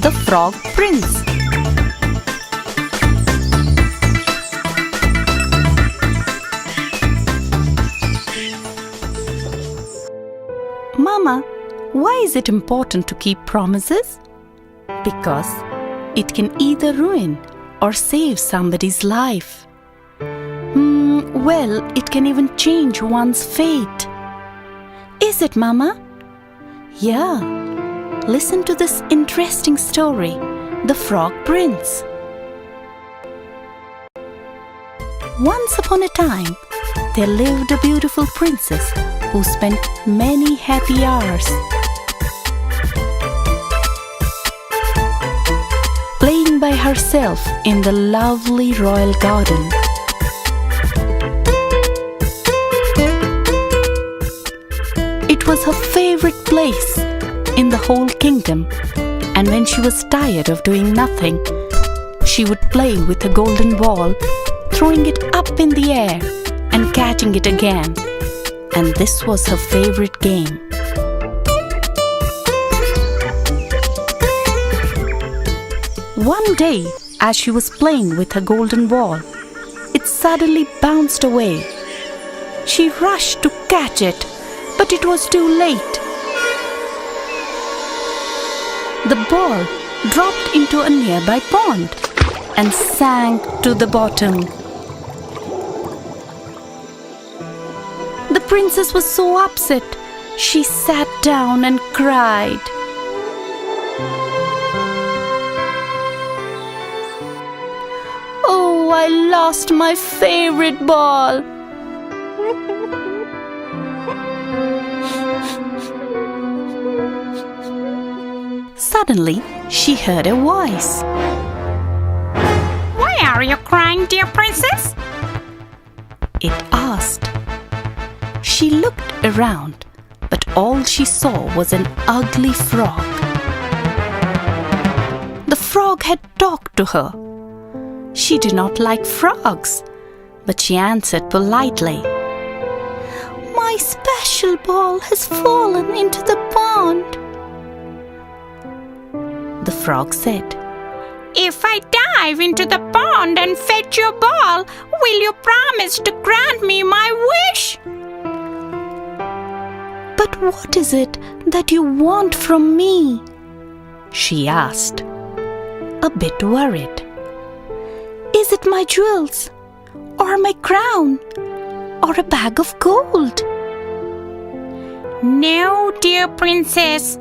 the Frog Prince. Mama, why is it important to keep promises? Because it can either ruin or save somebody's life. Well, it can even change one's fate. Is it, Mama? Yeah. Listen to this interesting story, The Frog Prince. Once upon a time, there lived a beautiful princess who spent many happy hours playing by herself in the lovely royal garden. It was her favorite place in the whole kingdom, and when she was tired of doing nothing, she would play with a golden ball, throwing it up in the air and catching it again. And this was her favorite game. One day, as she was playing with her golden ball, it suddenly bounced away. She rushed to catch it, but it was too late. The ball dropped into a nearby pond and sank to the bottom. The princess was so upset, she sat down and cried. Oh, I lost my favorite ball. Suddenly, she heard a voice. Why are you crying, dear princess? It asked. She looked around, but all she saw was an ugly frog. The frog had talked to her. She did not like frogs, but she answered politely. My special ball has fallen into the pond. The frog said, If I dive into the pond and fetch your ball, will you promise to grant me my wish? But what is it that you want from me? She asked, a bit worried. Is it my jewels, or my crown, or a bag of gold? No, dear princess.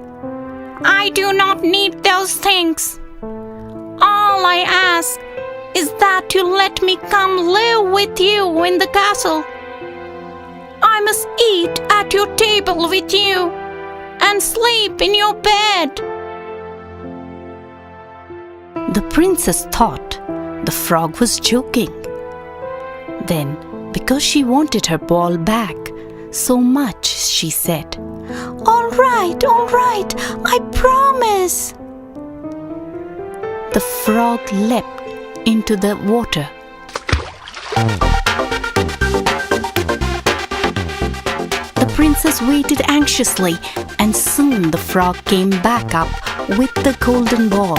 I do not need those things. All I ask is that you let me come live with you in the castle. I must eat at your table with you and sleep in your bed. The princess thought the frog was joking. Then, because she wanted her ball back so much, she said, all right, I promise. The frog leapt into the water. The princess waited anxiously, and soon the frog came back up with the golden ball.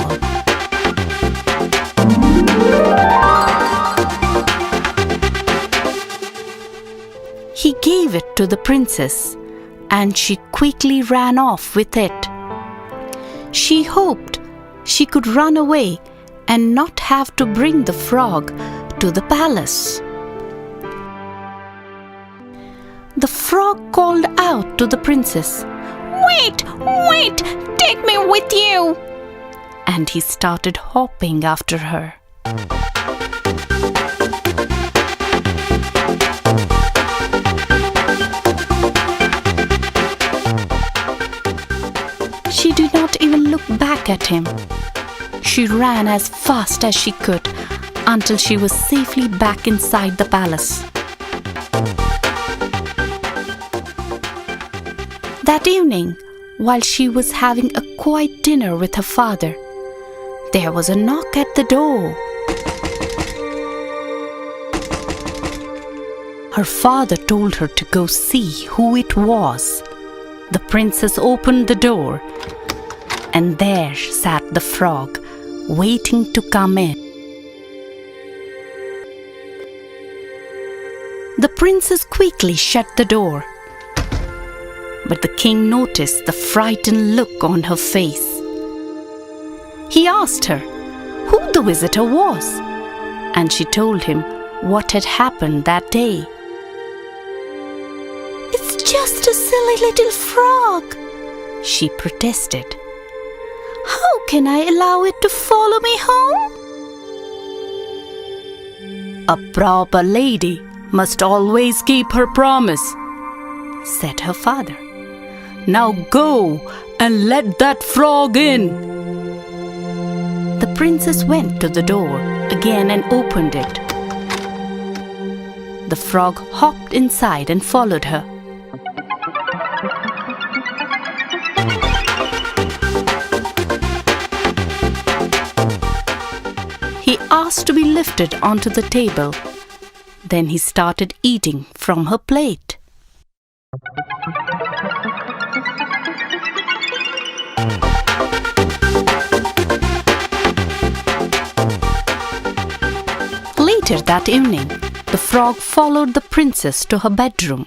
He gave it to the princess, and she quickly ran off with it. She hoped she could run away and not have to bring the frog to the palace. The frog called out to the princess, Wait, take me with you. And he started hopping after her. She did not even look back at him. She ran as fast as she could until she was safely back inside the palace. That evening, while she was having a quiet dinner with her father, there was a knock at the door. Her father told her to go see who it was. The princess opened the door and there sat the frog, waiting to come in. The princess quickly shut the door, but the king noticed the frightened look on her face. He asked her who the visitor was, and she told him what had happened that day. "It's just a silly little frog," she protested. "How can I allow it to follow me home?" "A proper lady must always keep her promise," said her father. "Now go and let that frog in." The princess went to the door again and opened it. The frog hopped inside and followed her. He asked to be lifted onto the table. Then he started eating from her plate. Later that evening, the frog followed the princess to her bedroom.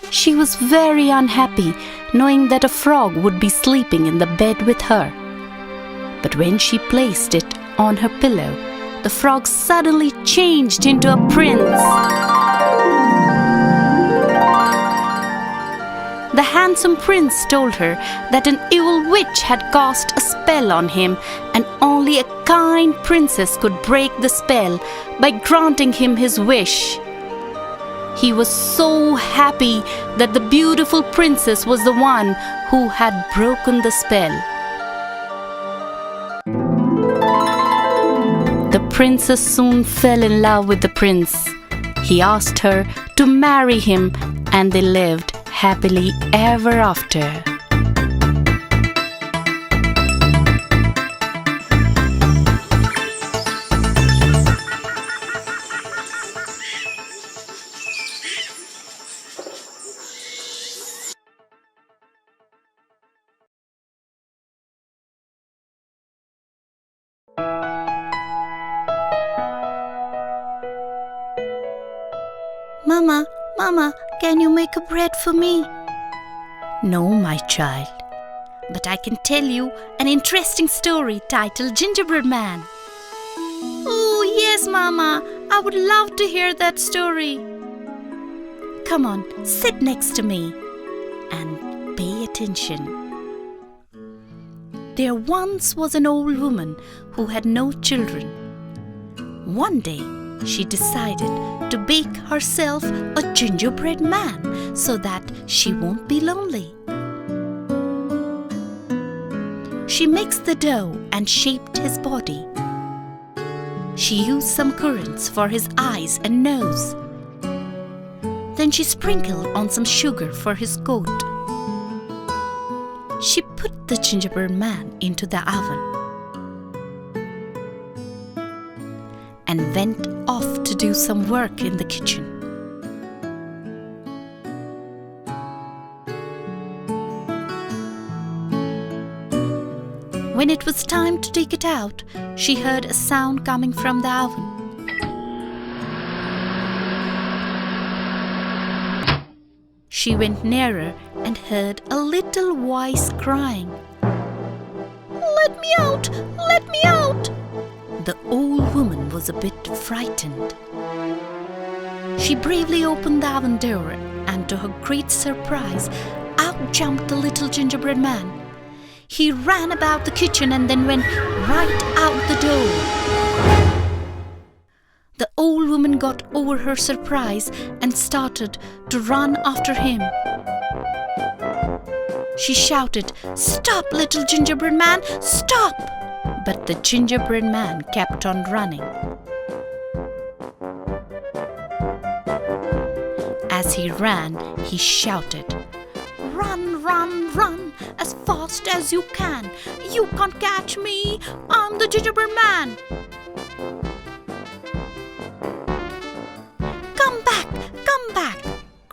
She was very unhappy knowing that a frog would be sleeping in the bed with her. But when she placed it on her pillow, the frog suddenly changed into a prince. The handsome prince told her that an evil witch had cast a spell on him, and only a kind princess could break the spell by granting him his wish. He was so happy that the beautiful princess was the one who had broken the spell. The princess soon fell in love with the prince. He asked her to marry him, and they lived happily ever after. Mama, can you make a bread for me?" "No, my child, but I can tell you an interesting story titled Gingerbread Man." "Oh, yes, Mama, I would love to hear that story." "Come on, sit next to me and pay attention." There once was an old woman who had no children. One day, she decided to bake herself a gingerbread man so that she won't be lonely. She mixed the dough and shaped his body. She used some currants for his eyes and nose. Then she sprinkled on some sugar for his coat. She put the gingerbread man into the oven and went off to do some work in the kitchen. When it was time to take it out, she heard a sound coming from the oven. She went nearer and heard a little voice crying, "Let me out! Let me out!" The old woman was a bit frightened. She bravely opened the oven door, and to her great surprise, out jumped the little gingerbread man. He ran about the kitchen and then went right out the door. The old woman got over her surprise and started to run after him. She shouted, "Stop, little gingerbread man, stop!" But the gingerbread man kept on running. As he ran, he shouted, "Run, run, run, as fast as you can. You can't catch me, I'm the gingerbread man." "Come back,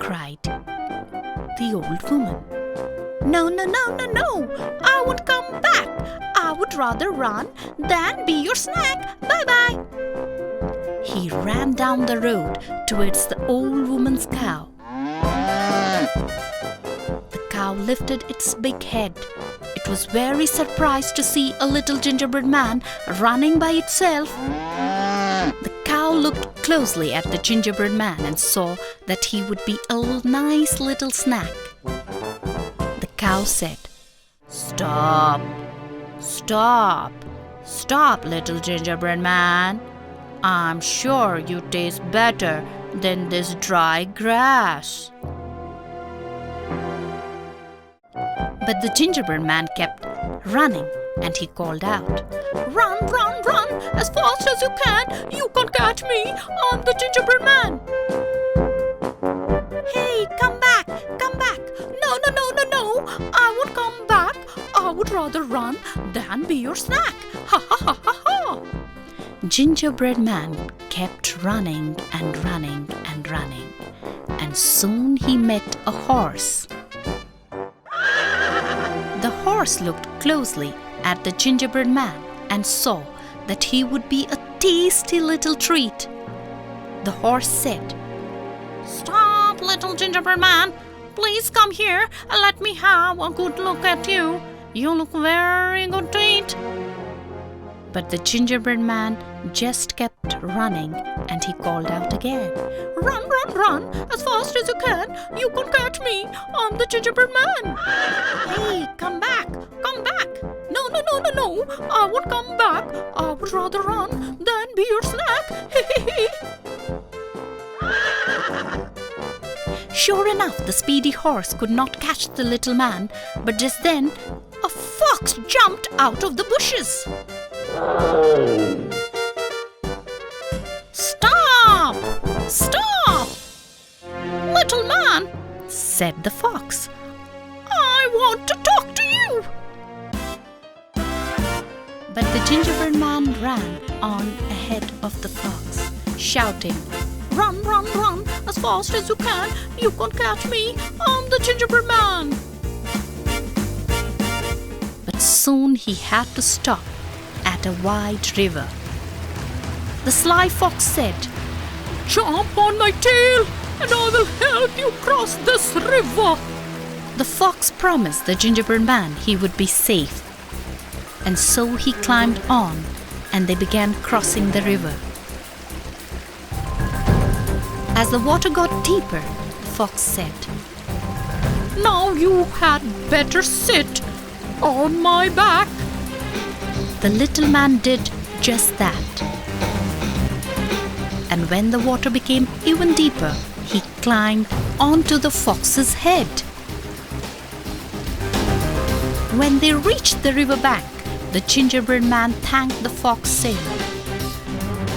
cried the old woman. No, no, no, no, no. I won't come back. I would rather run than be your snack. Bye-bye. He ran down the road towards the old woman's cow. The cow lifted its big head. It was very surprised to see a little gingerbread man running by itself. The cow looked closely at the gingerbread man and saw that he would be a nice little snack. The cow said, "Stop, stop, stop, little gingerbread man. I'm sure you taste better than this dry grass." But the gingerbread man kept running and he called out, Run, run, run as fast as you can. You can't catch me. I'm the gingerbread man. Hey, come back, come back. No, no, no, no, no. I won't come back. I would rather run than be your snack. Ha, ha, ha, ha, ha. Gingerbread man kept running and running and running, and soon he met a horse. The horse looked closely at the gingerbread man and saw that he would be a tasty little treat. The horse said, Stop, little gingerbread man. Please come here and let me have a good look at you. You look very good to eat. But the gingerbread man just kept running and he called out again, Run, run, run as fast as you can. You can't catch me. I'm the gingerbread man. Hey, come back, come back. No, no, no, no, no. I won't come back. I would rather run than be your snack. Sure enough, the speedy horse could not catch the little man, but just then a fox jumped out of the bushes. Stop! Stop! Little man, said the fox, I want to talk to you. But the gingerbread man ran on ahead of the fox, shouting, Run, run, run as fast as you can. You can't catch me. I'm the gingerbread man. But soon he had to stop at a wide river. The sly fox said, Jump on my tail and I will help you cross this river. The fox promised the gingerbread man he would be safe. And so he climbed on and they began crossing the river. As the water got deeper, the fox said, Now you had better sit on my back. The little man did just that. And when the water became even deeper, he climbed onto the fox's head. When they reached the river bank, the gingerbread man thanked the fox, saying,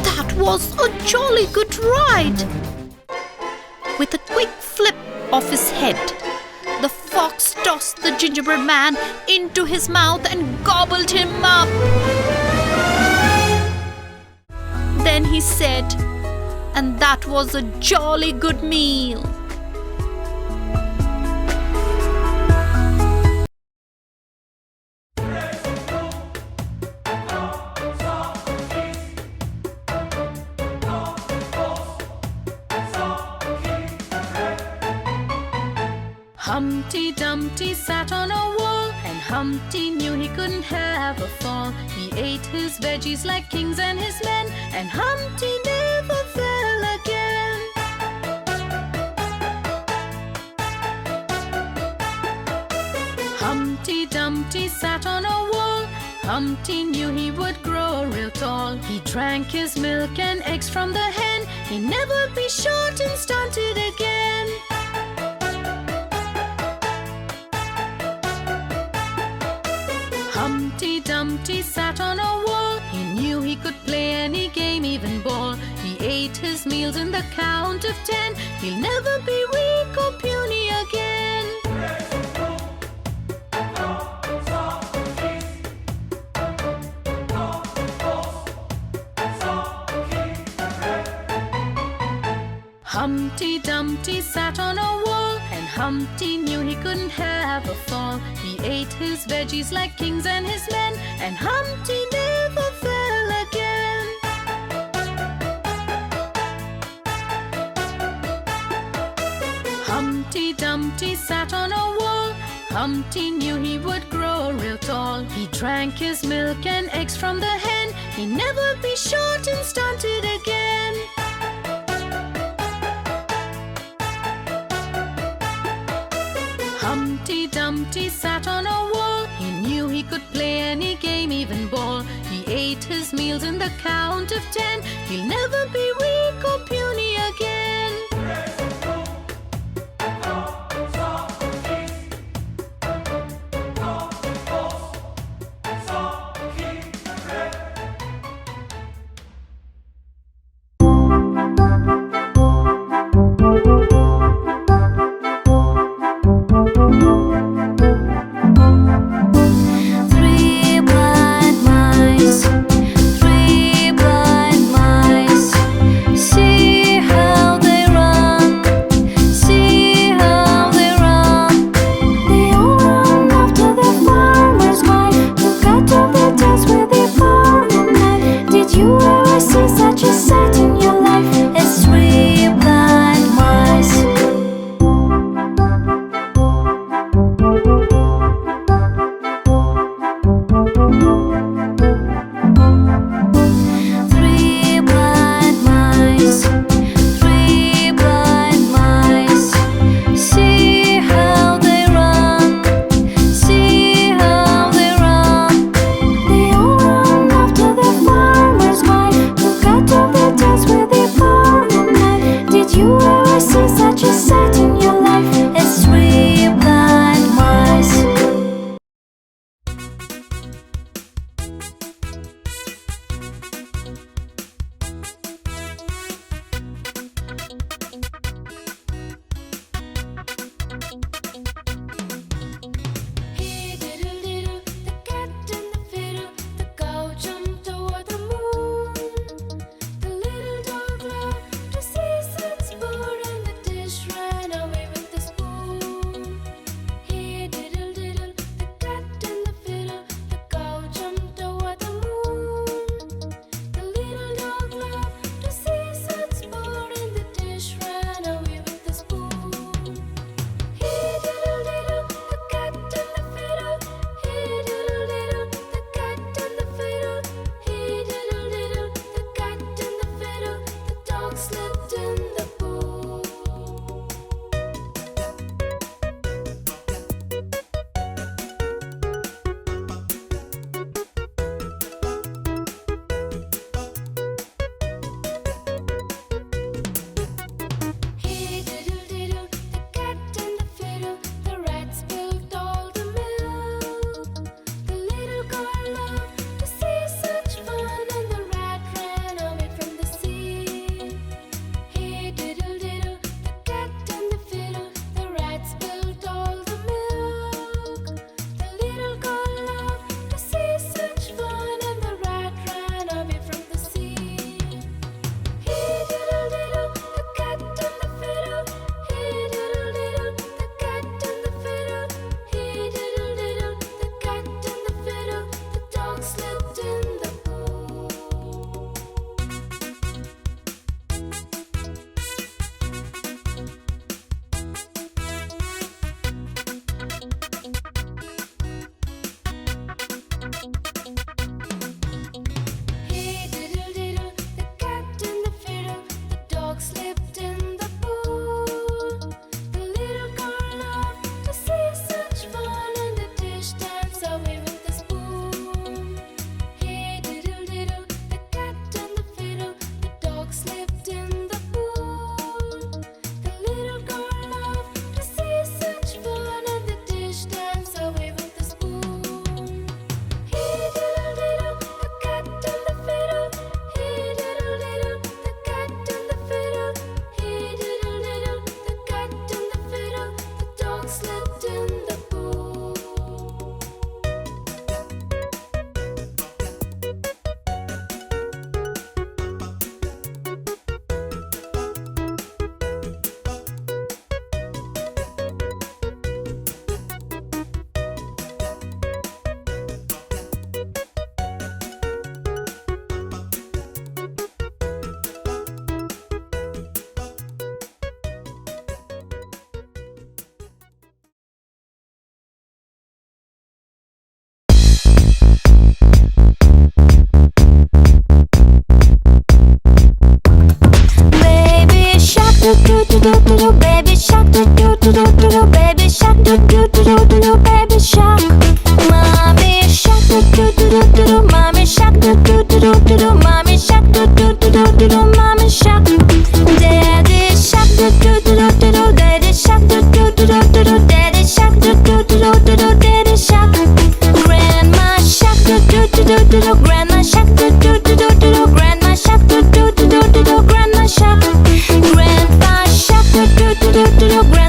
That was a jolly good ride. With a quick flip of his head, the fox tossed the gingerbread man into his mouth and gobbled him up. Then he said, And that was a jolly good meal. Humpty Dumpty sat on a wall, and Humpty knew he couldn't have a fall. He ate his veggies like kings and his men, and Humpty never fell again. Humpty Dumpty sat on a wall. Humpty knew he would grow real tall. He drank his milk and eggs from the hen. He'd never be short and stunted again. Humpty Dumpty sat on a wall. He knew he could play any game, even ball. He ate his meals in the count of 10. He'll never be weak or puny again. Humpty Humpty Dumpty sat on a wall, and Humpty knew he couldn't have a fall. He ate his veggies like kings and his men, and Humpty never fell again. Humpty Dumpty sat on a wall. Humpty knew he would grow real tall. He drank his milk and eggs from the hen. He'd never be short and stunted again. Humpty Dumpty sat on a wall. He knew he could play any game, even ball. He ate his meals in the count of 10. He'll never be weak or puny again. Three blind mice do do do do do do, baby shark do do do do do do, baby shark. Mommy shark do do do do do do, mommy shark do do do do do do, mommy shark do do do do do do, mommy shark. Daddy shark do do do do do do, daddy shark do do do do do do, daddy shark do do do do do do, daddy shark. Grandma shark do do do do do do, grandma shark do do do do do do, grandma shark do do do do do do, grandma shark. Grandpa shark do do do do do do.